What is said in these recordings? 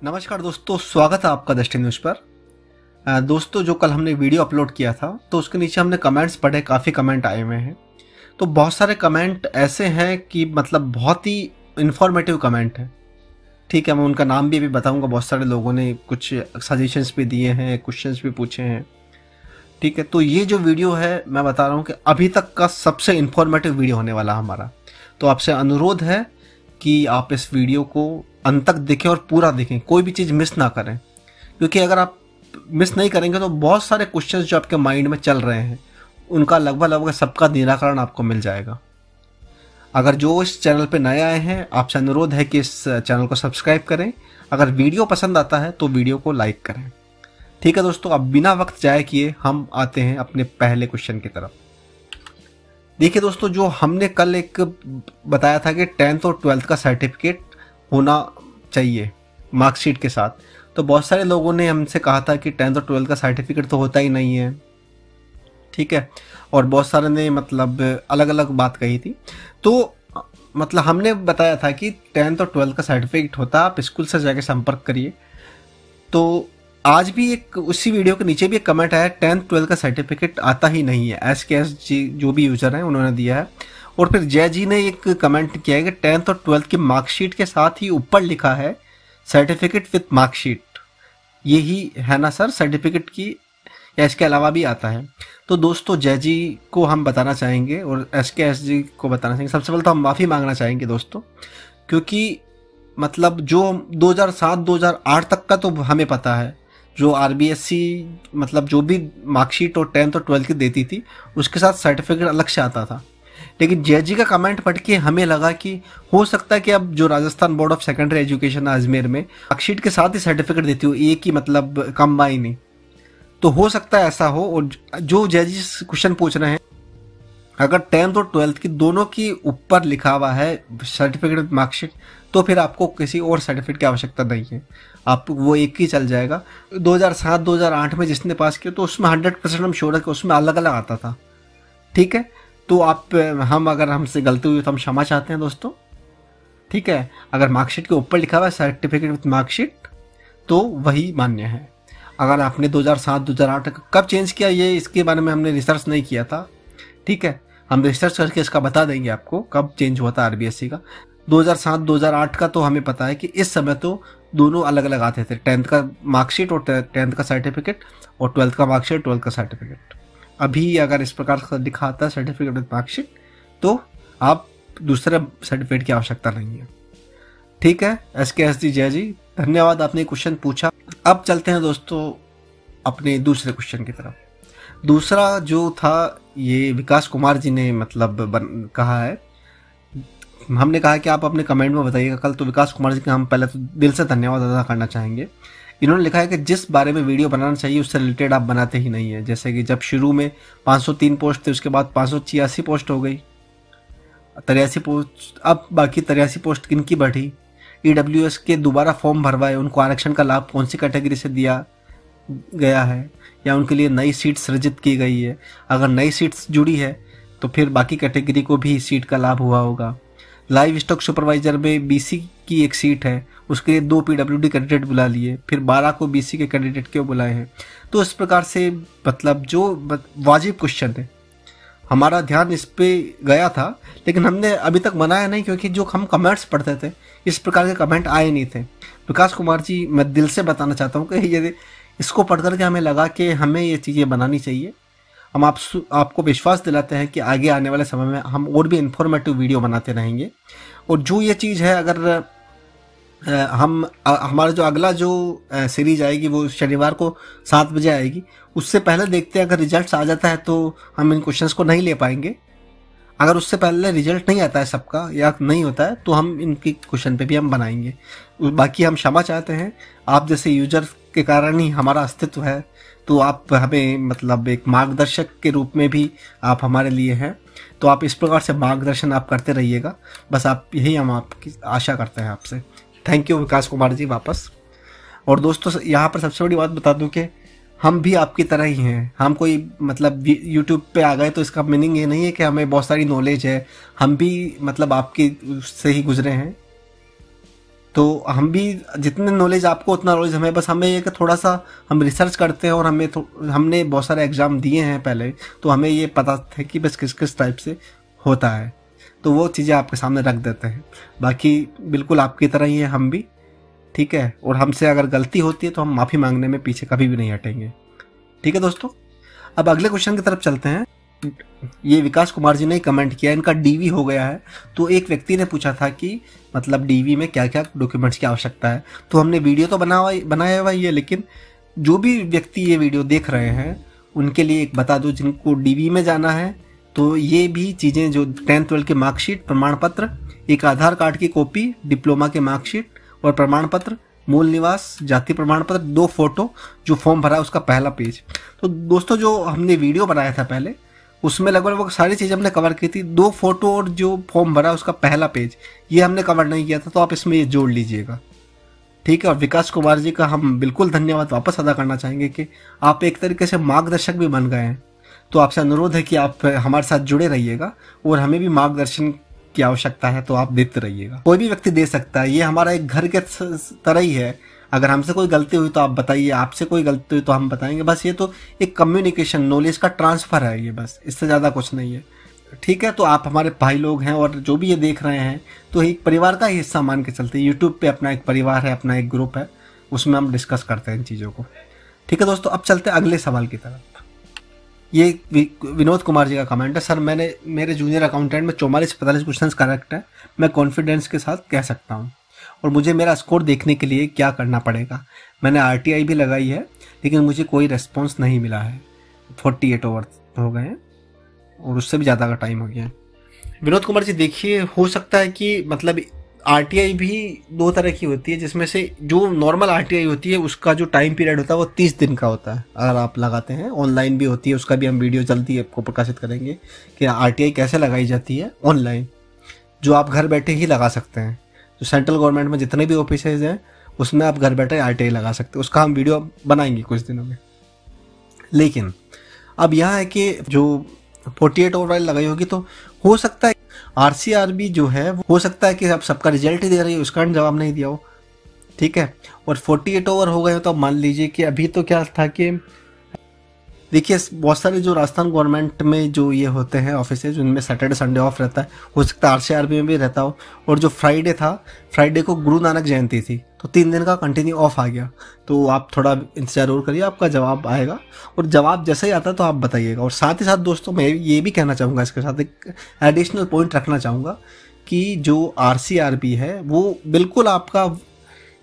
नमस्कार दोस्तों, स्वागत है आपका दृष्टि न्यूज़ पर। दोस्तों, जो कल हमने वीडियो अपलोड किया था तो उसके नीचे हमने कमेंट्स पढ़े, काफ़ी कमेंट आए हुए हैं। तो बहुत सारे कमेंट ऐसे हैं कि मतलब बहुत ही इन्फॉर्मेटिव कमेंट है। ठीक है, मैं उनका नाम भी अभी बताऊंगा। बहुत सारे लोगों ने कुछ सजेशंस भी दिए हैं, क्वेश्चंस भी पूछे हैं। ठीक है, तो ये जो वीडियो है मैं बता रहा हूँ कि अभी तक का सबसे इन्फॉर्मेटिव वीडियो होने वाला हमारा। तो आपसे अनुरोध है कि आप इस वीडियो को अंत तक देखें और पूरा देखें, कोई भी चीज़ मिस ना करें। क्योंकि अगर आप मिस नहीं करेंगे तो बहुत सारे क्वेश्चंस जो आपके माइंड में चल रहे हैं उनका लगभग सबका निराकरण आपको मिल जाएगा। अगर जो इस चैनल पे नए आए हैं, आपसे अनुरोध है कि इस चैनल को सब्सक्राइब करें। अगर वीडियो पसंद आता है तो वीडियो को लाइक करें। ठीक है दोस्तों, अब बिना वक्त जाए किए हम आते हैं अपने पहले क्वेश्चन की तरफ। देखिए दोस्तों, जो हमने कल एक बताया था कि 10th और 12th का सर्टिफिकेट होना चाहिए मार्कशीट के साथ, तो बहुत सारे लोगों ने हमसे कहा था कि 10th और 12th का सर्टिफिकेट तो होता ही नहीं है। ठीक है, और बहुत सारे ने मतलब अलग अलग बात कही थी। तो मतलब हमने बताया था कि 10th और 12th का सर्टिफिकेट होता है, आप स्कूल से जाके संपर्क करिए। तो आज भी एक उसी वीडियो के नीचे भी एक कमेंट आया, 10th 12th का सर्टिफिकेट आता ही नहीं है। SKS जी जो भी यूजर हैं उन्होंने दिया है। और फिर जय जी ने एक कमेंट किया है कि 10th और 12th की मार्कशीट के साथ ही ऊपर लिखा है सर्टिफिकेट विथ मार्कशीट। यही है ना सर सर्टिफिकेट की, या इसके अलावा भी आता है? तो दोस्तों, जय जी को हम बताना चाहेंगे और SKS जी को बताना चाहेंगे। सबसे पहले तो हम माफ़ी मांगना चाहेंगे दोस्तों, क्योंकि मतलब जो 2007-2008 तक का तो हमें पता है, जो RBSC मतलब जो भी मार्कशीट और 10th और 12th की देती थी उसके साथ सर्टिफिकेट अलग से आता था। लेकिन जय जी का कमेंट पढ़ के हमें लगा कि हो सकता है कि अब जो Rajasthan board of secondary education Ajmer में मार्कशीट के साथ ही सर्टिफिकेट देती हो, एक ही मतलब कंबाइन नहीं। तो हो सकता है ऐसा हो। और जो जय जी क्वेश्चन पूछ रहे हैं, अगर 10th और 12th की दोनों की ऊपर लिखा हुआ है सर्टिफिकेट विद मार्कशीट, तो फिर आपको किसी और सर्टिफिकेट की आवश्यकता नहीं है, आपको वो एक ही चल जाएगा। 2007-2008 में जिसने पास किया तो उसमें 100% हम श्योर है कि उसमें अलग अलग आता था। ठीक है, तो अगर हमसे गलती हुई तो हम क्षमा चाहते हैं दोस्तों। ठीक है, अगर मार्कशीट के ऊपर लिखा हुआ है सर्टिफिकेट विथ मार्कशीट तो वही मान्य है। अगर आपने 2007-2008 कब चेंज किया, ये इसके बारे में हमने रिसर्च नहीं किया था। ठीक है, हम रिसर्च करके इसका बता देंगे आपको कब चेंज हुआ था RBSC का। 2007-2008 का तो हमें पता है कि इस समय तो दोनों अलग अलग आते थे, 10th का मार्कशीट और 10th का सर्टिफिकेट, और 12th का मार्कशीट 12th का सर्टिफिकेट। अभी अगर इस प्रकार का दिखा आता है सर्टिफिकेट विद मार्कशीट तो आप दूसरे सर्टिफिकेट की आवश्यकता नहीं है। ठीक है, SKS जी, जय जी, धन्यवाद, आपने क्वेश्चन पूछा। अब चलते हैं दोस्तों अपने दूसरे क्वेश्चन की तरफ। दूसरा जो था ये विकास कुमार जी ने मतलब कहा है। हमने कहा कि आप अपने कमेंट में बताइएगा कल, तो विकास कुमार जी का हम पहले तो दिल से धन्यवाद अदा करना चाहेंगे। इन्होंने लिखा है कि जिस बारे में वीडियो बनाना चाहिए उससे रिलेटेड आप बनाते ही नहीं है। जैसे कि जब शुरू में 503 पोस्ट थे, उसके बाद 586 पोस्ट हो गई, 83 पोस्ट, अब बाकी 83 पोस्ट किनकी बढ़ी? EWS के दोबारा फॉर्म भरवाए, उनको आरक्षण का लाभ कौन सी कैटेगरी से दिया गया है, या उनके लिए नई सीट सृजित की गई है? अगर नई सीट्स जुड़ी है तो फिर बाकी कैटेगरी को भी सीट का लाभ हुआ होगा। लाइव स्टॉक सुपरवाइजर में BC की एक सीट है, उसके लिए 2 PWD कैंडिडेट बुला लिए, फिर 12 को BC के कैंडिडेट क्यों बुलाए हैं? तो इस प्रकार से मतलब जो वाजिब क्वेश्चन है, हमारा ध्यान इस पे गया था, लेकिन हमने अभी तक बनाया नहीं, क्योंकि जो हम कमेंट्स पढ़ते थे इस प्रकार के कमेंट आए नहीं थे। विकास कुमार जी, मैं दिल से बताना चाहता हूँ कि यदि इसको पढ़ करके हमें लगा कि हमें ये चीज़ें बनानी चाहिए। हम आपको विश्वास दिलाते हैं कि आगे आने वाले समय में हम और भी इन्फॉर्मेटिव वीडियो बनाते रहेंगे। और जो ये चीज़ है, अगर हमारा जो अगला जो सीरीज आएगी वो शनिवार को 7 बजे आएगी, उससे पहले देखते हैं। अगर रिजल्ट्स आ जाता है तो हम इन क्वेश्चंस को नहीं ले पाएंगे। अगर उससे पहले रिजल्ट नहीं आता है सबका या नहीं होता है तो हम इनकी क्वेश्चन पे भी हम बनाएंगे। बाकी हम क्षमा चाहते हैं, आप जैसे यूजर के कारण ही हमारा अस्तित्व है, तो आप हमें मतलब एक मार्गदर्शक के रूप में भी आप हमारे लिए हैं। तो आप इस प्रकार से मार्गदर्शन आप करते रहिएगा, बस आप यही हम आपकी आशा करते हैं आपसे। थैंक यू विकास कुमार जी वापस। और दोस्तों, यहाँ पर सबसे बड़ी बात बता दूं कि हम भी आपकी तरह ही हैं। हम कोई मतलब यूट्यूब पे आ गए तो इसका मीनिंग ये नहीं है कि हमें बहुत सारी नॉलेज है। हम भी मतलब आपकी से ही गुजरे हैं। तो हम भी जितने नॉलेज आपको उतना नॉलेज हमें, बस हमें ये कि थोड़ा सा हम रिसर्च करते हैं और हमने बहुत सारे एग्ज़ाम दिए हैं पहले, तो हमें ये पता है कि बस किस किस टाइप से होता है, तो वो चीज़ें आपके सामने रख देते हैं। बाकी बिल्कुल आपकी तरह ही है हम भी, ठीक है। और हमसे अगर गलती होती है तो हम माफ़ी मांगने में पीछे कभी भी नहीं हटेंगे, ठीक है दोस्तों। अब अगले क्वेश्चन की तरफ चलते हैं। ये विकास कुमार जी ने कमेंट किया, इनका डीवी हो गया है। तो एक व्यक्ति ने पूछा था कि मतलब डीवी में क्या क्या डॉक्यूमेंट्स की आवश्यकता है। तो हमने वीडियो तो बनाया हुआ ही है, लेकिन जो भी व्यक्ति ये वीडियो देख रहे हैं उनके लिए एक बता दो, जिनको डीवी में जाना है तो ये भी चीज़ें जो 10th-12 की मार्कशीट, प्रमाण पत्र, एक आधार कार्ड की कॉपी, डिप्लोमा के मार्कशीट और प्रमाण पत्र, मूल निवास, जाति प्रमाण पत्र, 2 फोटो, जो फॉर्म भरा है उसका पहला पेज। तो दोस्तों जो हमने वीडियो बनाया था पहले, उसमें लगभग सारी चीज़ें हमने कवर की थी। 2 फोटो और जो फॉर्म भरा उसका पहला पेज, ये हमने कवर नहीं किया था, तो आप इसमें ये जोड़ लीजिएगा, ठीक है। और विकास कुमार जी का हम बिल्कुल धन्यवाद वापस अदा करना चाहेंगे कि आप एक तरीके से मार्गदर्शक भी बन गए हैं। तो आपसे अनुरोध है कि आप हमारे साथ जुड़े रहिएगा और हमें भी मार्गदर्शन की आवश्यकता है तो आप देते रहिएगा। कोई भी व्यक्ति दे सकता है, ये हमारा एक घर के तरह ही है। अगर हमसे कोई गलती हुई तो आप बताइए, आपसे कोई गलती हुई तो हम बताएंगे। बस ये तो एक कम्युनिकेशन, नॉलेज का ट्रांसफर है ये, बस इससे ज़्यादा कुछ नहीं है, ठीक है। तो आप हमारे भाई लोग हैं और जो भी ये देख रहे हैं तो एक परिवार का ही हिस्सा मान के चलते हैं। यूट्यूब पे अपना एक परिवार है, अपना एक ग्रुप है, उसमें हम डिस्कस करते हैं इन चीज़ों को, ठीक है दोस्तों। अब चलते हैं अगले सवाल की तरफ। ये विनोद कुमार जी का कमेंट है, सर मैंने मेरे जूनियर अकाउंटेंट में 44-45 क्वेश्चन करेक्ट है, मैं कॉन्फिडेंस के साथ कह सकता हूँ, और मुझे मेरा स्कोर देखने के लिए क्या करना पड़ेगा। मैंने RTI भी लगाई है लेकिन मुझे कोई रेस्पॉन्स नहीं मिला है। 48 ओवर हो गए हैं और उससे भी ज़्यादा का टाइम हो गया है। विनोद कुमार जी देखिए, हो सकता है कि मतलब RTI भी 2 तरह की होती है, जिसमें से जो नॉर्मल RTI होती है उसका जो टाइम पीरियड होता है वो 30 दिन का होता है अगर आप लगाते हैं। ऑनलाइन भी होती है, उसका भी हम वीडियो जल्दी आपको प्रकाशित करेंगे कि RTI कैसे लगाई जाती है ऑनलाइन, जो आप घर बैठे ही लगा सकते हैं। जो सेंट्रल गवर्नमेंट में जितने भी ऑफिसेज हैं उसमें आप घर बैठे RTI लगा सकते हैं, उसका हम वीडियो बनाएंगे कुछ दिनों में। लेकिन अब यह है कि जो 48 ओवर वाली लगाई होगी तो हो सकता है RCRB जो है हो सकता है कि अब सबका रिजल्ट ही दे रही है, उसका जवाब नहीं दिया हो, ठीक है। और 48 ओवर हो गए हो तो मान लीजिए कि अभी तो क्या था कि देखिए बहुत सारे जो राजस्थान गवर्नमेंट में जो ये होते हैं ऑफिसेज, उनमें सैटरडे संडे ऑफ रहता है, हो सकता है RCRB में भी रहता हो। और जो फ्राइडे था, फ्राइडे को गुरु नानक जयंती थी तो 3 दिन का कंटिन्यू ऑफ आ गया। तो आप थोड़ा इंतजार और करिए, आपका जवाब आएगा, और जवाब जैसे ही आता है तो आप बताइएगा। और साथ ही साथ दोस्तों मैं ये भी कहना चाहूँगा, इसके साथ एक एडिशनल पॉइंट रखना चाहूँगा कि जो RCRB है वो बिल्कुल आपका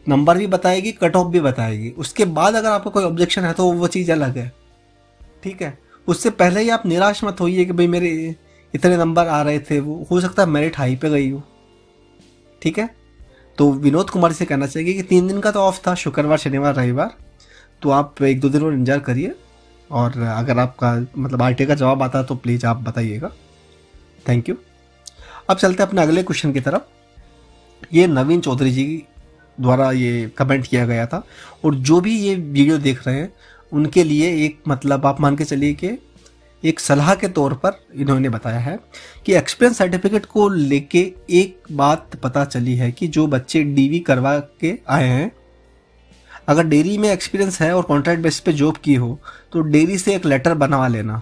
नंबर भी बताएगी, कट ऑफ भी बताएगी। उसके बाद अगर आपको कोई ऑब्जेक्शन है तो वो चीज़ अलग है, ठीक है। उससे पहले ही आप निराश मत होइए कि भाई मेरे इतने नंबर आ रहे थे, वो हो सकता है मेरिट हाई पे गई हो, ठीक है। तो विनोद कुमार से कहना चाहिए कि 3 दिन का तो ऑफ था, शुक्रवार शनिवार रविवार, तो आप 1-2 दिन और इंतजार करिए। और अगर आपका मतलब RTI का जवाब आता है तो प्लीज़ आप बताइएगा। Thank you. अब चलते हैं अपने अगले क्वेश्चन की तरफ। ये नवीन चौधरी जी द्वारा ये कमेंट किया गया था, और जो भी ये वीडियो देख रहे हैं उनके लिए एक मतलब आप मान के चलिए कि एक सलाह के तौर पर इन्होंने बताया है कि एक्सपीरियंस सर्टिफिकेट को लेके एक बात पता चली है कि जो बच्चे DV करवा के आए हैं, अगर डेयरी में एक्सपीरियंस है और कॉन्ट्रैक्ट बेसिस पे जॉब की हो तो डेयरी से एक लेटर बनवा लेना।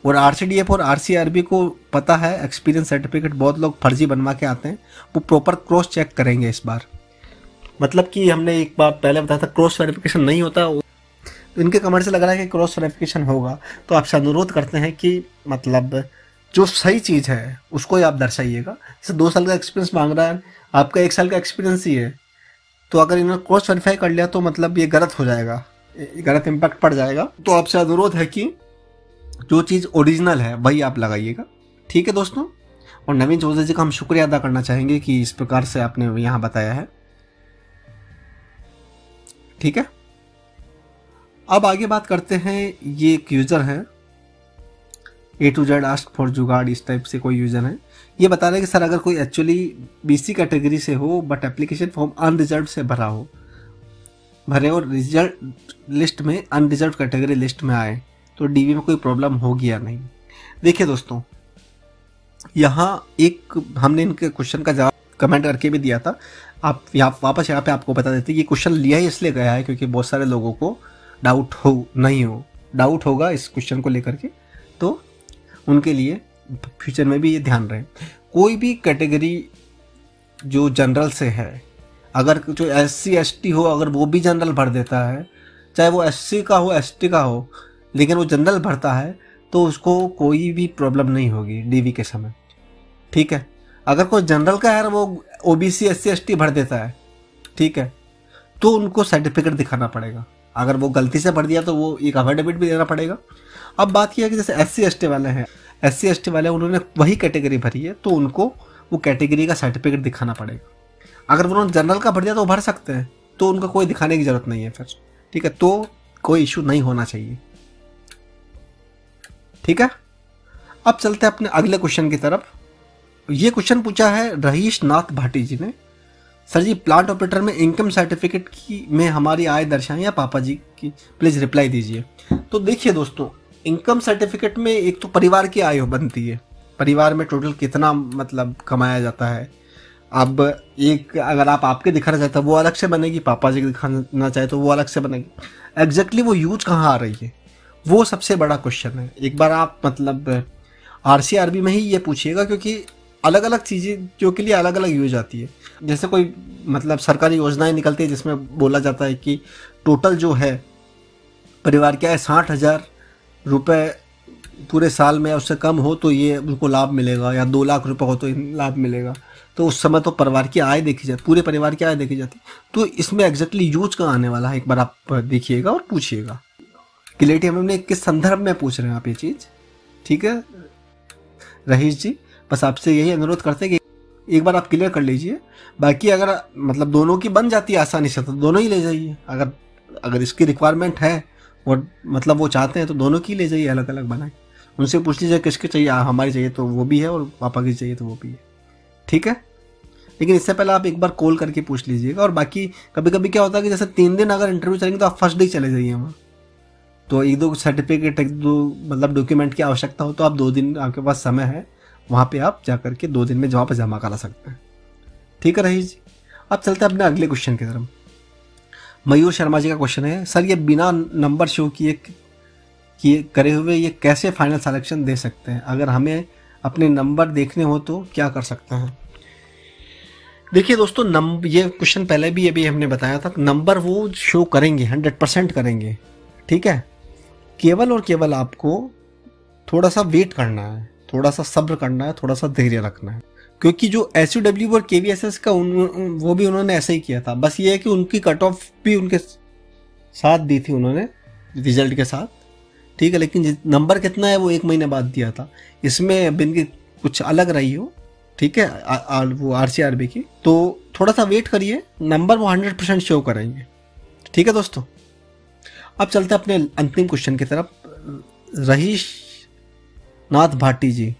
और RCDF और RCRB को पता है एक्सपीरियंस सर्टिफिकेट बहुत लोग फर्जी बनवा के आते हैं, वो प्रॉपर क्रॉस चेक करेंगे इस बार। मतलब कि हमने एक बार पहले बताया था क्रॉस वेरिफिकेशन नहीं होता, तो इनके कमेंट से लग रहा है कि क्रॉस वेरिफिकेशन होगा। तो आपसे अनुरोध करते हैं कि मतलब जो सही चीज़ है उसको ही आप दर्शाइएगा। जैसे 2 साल का एक्सपीरियंस मांग रहा है, आपका 1 साल का एक्सपीरियंस ही है, तो अगर इन्होंने क्रॉस वेरीफाई कर लिया तो मतलब ये गलत हो जाएगा, गलत इम्पैक्ट पड़ जाएगा। तो आपसे अनुरोध है कि जो चीज़ ओरिजिनल है वही आप लगाइएगा, ठीक है दोस्तों। और नवीन चौधरी जी का हम शुक्रिया अदा करना चाहेंगे कि इस प्रकार से आपने यहाँ बताया है, ठीक है। अब आगे बात करते हैं, ये एक यूज़र है A to Z ask for जुगाड़, इस टाइप से कोई यूज़र है। ये बता रहे हैं कि सर अगर कोई एक्चुअली BC कैटेगरी से हो बट एप्लीकेशन फॉर्म अनरिजर्व से भरे और रिजल्ट लिस्ट में अनरिजर्व कैटेगरी लिस्ट में आए तो DV में कोई प्रॉब्लम होगी या नहीं। देखिए दोस्तों, यहाँ एक हमने इनके क्वेश्चन का जवाब कमेंट करके भी दिया था। आप यहाँ वापस यहाँ पे आपको बता देते हैं कि क्वेश्चन लिया ही इसलिए गया है क्योंकि बहुत सारे लोगों को डाउट होगा इस क्वेश्चन को लेकर के, तो उनके लिए फ्यूचर में भी ये ध्यान रहे। कोई भी कैटेगरी जो जनरल से है, अगर जो SC ST हो अगर वो भी जनरल भर देता है, चाहे वो SC का हो ST का हो, लेकिन वो जनरल भरता है तो उसको कोई भी प्रॉब्लम नहीं होगी DV के समय, ठीक है। अगर कोई जनरल का है वो OBC SC ST भर देता है, ठीक है, तो उनको सर्टिफिकेट दिखाना पड़ेगा। अगर वो गलती से भर दिया तो वो एक अफिडेविट भी देना पड़ेगा। अब बात यह है कि जैसे SC ST वाले हैं, SC ST वाले उन्होंने वही कैटेगरी भरी है तो उनको वो कैटेगरी का सर्टिफिकेट दिखाना पड़ेगा। अगर उन्होंने जनरल का भर दिया तो वो भर सकते हैं, तो उनको कोई दिखाने की जरूरत नहीं है फिर, ठीक है। तो कोई इशू नहीं होना चाहिए, ठीक है। अब चलते हैं अपने अगले क्वेश्चन की तरफ। ये क्वेश्चन पूछा है रहीश नाथ भाटी जी ने। सर जी, प्लांट ऑपरेटर में इनकम सर्टिफिकेट की में हमारी आय दर्शाएं या पापा जी की, प्लीज रिप्लाई दीजिए। तो देखिए दोस्तों, इनकम सर्टिफिकेट में एक तो परिवार की आय बनती है, परिवार में टोटल कितना मतलब कमाया जाता है। अब एक अगर आप आपके दिखाना चाहते हैं वो अलग से बनेगी, पापा जी के दिखाना चाहे तो वो अलग से बनेगी। एग्जैक्टली वो यूज कहाँ आ रही है वो सबसे बड़ा क्वेश्चन है। एक बार आप मतलब RCRB में ही ये पूछिएगा, क्योंकि अलग अलग चीज़ें जो के लिए अलग अलग यूज आती है। जैसे कोई मतलब सरकारी योजनाएं निकलती है जिसमें बोला जाता है कि टोटल जो है परिवार क्या है 60,000 रुपये पूरे साल में, उससे कम हो तो ये उनको लाभ मिलेगा, या 2 लाख रुपए हो तो लाभ मिलेगा। तो उस समय तो परिवार की आय देखी जाती, पूरे परिवार की आय देखी जाती। तो इसमें एग्जैक्टली यूज कहाँ आने वाला है एक बार आप देखिएगा और पूछिएगा। क्लियरिटी हमने किस संदर्भ में पूछ रहे हैं आप ये चीज़, ठीक है रहीश जी। बस आपसे यही अनुरोध करते हैं कि एक बार आप क्लियर कर लीजिए। बाकी अगर मतलब दोनों की बन जाती है आसानी से तो दोनों ही ले जाइए। अगर इसकी रिक्वायरमेंट है और मतलब वो चाहते हैं तो दोनों की ले जाइए, अलग अलग बनाए। उनसे पूछ लीजिए किसके चाहिए, हमारी चाहिए तो वो भी है और पापा की चाहिए तो वो भी है, ठीक है। लेकिन इससे पहले आप एक बार कॉल करके पूछ लीजिएगा। और बाकी कभी कभी क्या होता है कि जैसे 3 दिन अगर इंटरव्यू चलेंगे तो आप फर्स्ट डे चले जाइए वहाँ, तो 1-2 सर्टिफिकेट 1-2 मतलब डॉक्यूमेंट की आवश्यकता हो तो आप 2 दिन आपके पास समय है, वहाँ पे आप जा करके 2 दिन में वहाँ पर जमा करा सकते हैं, ठीक है रहीश जी। अब चलते हैं अपने अगले क्वेश्चन की तरफ। मयूर शर्मा जी का क्वेश्चन है, सर ये बिना नंबर शो किए करे हुए ये कैसे फाइनल सिलेक्शन दे सकते हैं? अगर हमें अपने नंबर देखने हो तो क्या कर सकते हैं? देखिए दोस्तों, ये क्वेश्चन पहले भी अभी हमने बताया था, नंबर वो शो करेंगे, 100% करेंगे, ठीक है। केवल और केवल आपको थोड़ा सा वेट करना है, थोड़ा सा सब्र करना है, थोड़ा सा धैर्य रखना है। क्योंकि जो SUW और KVSS का वो भी उन्होंने ऐसे ही किया था। बस ये है कि उनकी कट ऑफ भी उनके साथ दी थी उन्होंने रिजल्ट के साथ, ठीक है। लेकिन नंबर कितना है वो 1 महीने बाद दिया था। इसमें बिन की कुछ अलग रही हो, ठीक है, वो RCRB की, तो थोड़ा सा वेट करिए, नंबर वो 100% शो करेंगे, ठीक है दोस्तों। अब चलते हैं अपने अंतिम क्वेश्चन की तरफ। रहीश नाथ भाटी जी,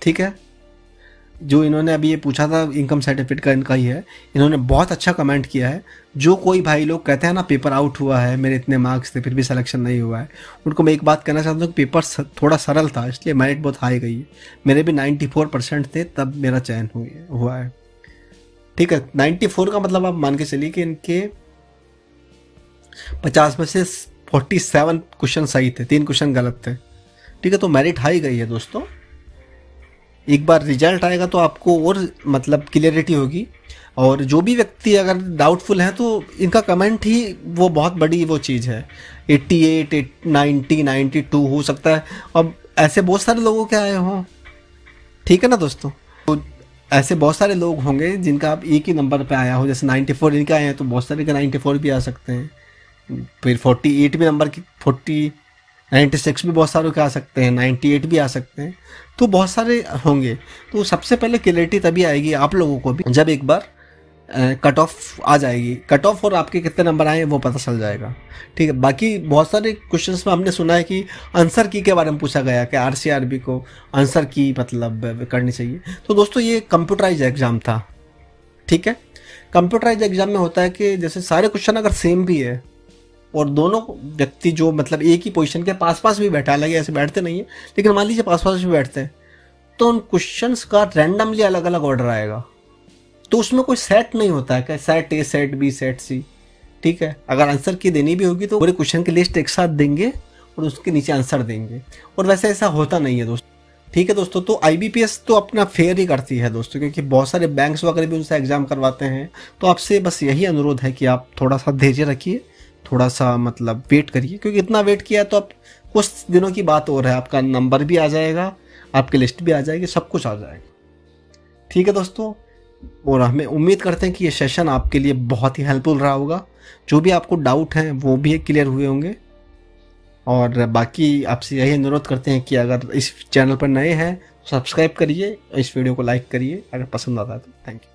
ठीक है, जो इन्होंने अभी ये पूछा था इनकम सर्टिफिकेट का इनका ही है। इन्होंने बहुत अच्छा कमेंट किया है। जो कोई भाई लोग कहते हैं ना पेपर आउट हुआ है, मेरे इतने मार्क्स थे फिर भी सिलेक्शन नहीं हुआ है, उनको मैं एक बात कहना चाहता हूँ कि पेपर थोड़ा सरल था इसलिए मेरिट बहुत हाई गई है। मेरे भी 94% थे तब मेरा चयन हुआ है, ठीक है। 94 का मतलब आप मान के चलिए कि इनके 50 में से 47 क्वेश्चन सही थे, 3 क्वेश्चन गलत थे, ठीक है। तो मेरिट हाई गई है दोस्तों। एक बार रिजल्ट आएगा तो आपको और मतलब क्लियरिटी होगी। और जो भी व्यक्ति अगर डाउटफुल है तो इनका कमेंट ही वो बहुत बड़ी वो चीज़ है। 88, 90, 92 हो सकता है। अब ऐसे बहुत सारे लोगों के आए हों, ठीक है ना दोस्तों। तो ऐसे बहुत सारे लोग होंगे जिनका आप एक ही नंबर पे आया हो, जैसे 94 इनके आए हैं तो बहुत सारे के 94 भी आ सकते हैं, फिर 48 भी नंबर की 96 भी बहुत सारों के आ सकते हैं, 98 भी आ सकते हैं, तो बहुत सारे होंगे। तो सबसे पहले क्लैरिटी तभी आएगी आप लोगों को भी जब एक बार कट ऑफ आ जाएगी। कट ऑफ और आपके कितने नंबर आए वो पता चल जाएगा, ठीक है। बाकी बहुत सारे क्वेश्चंस में हमने सुना है कि आंसर की के बारे में पूछा गया कि RCRB को आंसर की मतलब करनी चाहिए। तो दोस्तों ये कंप्यूटराइज एग्जाम था, ठीक है। कंप्यूटराइज एग्जाम में होता है कि जैसे सारे क्वेश्चन अगर सेम भी है और दोनों व्यक्ति जो मतलब एक ही पोजीशन के पास पास भी बैठा, हालांकि ऐसे बैठते नहीं है लेकिन मान लीजिए पास पास भी बैठते हैं, तो उन क्वेश्चंस का रैंडमली अलग अलग ऑर्डर आएगा। तो उसमें कोई सेट नहीं होता है, क्या set A, set B, set C, ठीक है। अगर आंसर की देनी भी होगी तो पूरे क्वेश्चन की लिस्ट एक साथ देंगे और उसके नीचे आंसर देंगे, और वैसे ऐसा होता नहीं है दोस्तों, ठीक है दोस्तों। तो IBPS तो अपना फेयर ही करती है दोस्तों, क्योंकि बहुत सारे बैंक्स वगैरह भी उनसे एग्जाम करवाते हैं। तो आपसे बस यही अनुरोध है कि आप थोड़ा सा धैर्य रखिए, थोड़ा सा मतलब वेट करिए, क्योंकि इतना वेट किया तो अब कुछ दिनों की बात और है, आपका नंबर भी आ जाएगा, आपकी लिस्ट भी आ जाएगी, सब कुछ आ जाएगा, ठीक है दोस्तों। और हमें उम्मीद करते हैं कि ये सेशन आपके लिए बहुत ही हेल्पफुल रहा होगा। जो भी आपको डाउट हैं वो भी क्लियर हुए होंगे, और बाकी आपसे यही अनुरोध करते हैं कि अगर इस चैनल पर नए हैं सब्सक्राइब करिए, इस वीडियो को लाइक करिए अगर पसंद आता है तो। Thank you.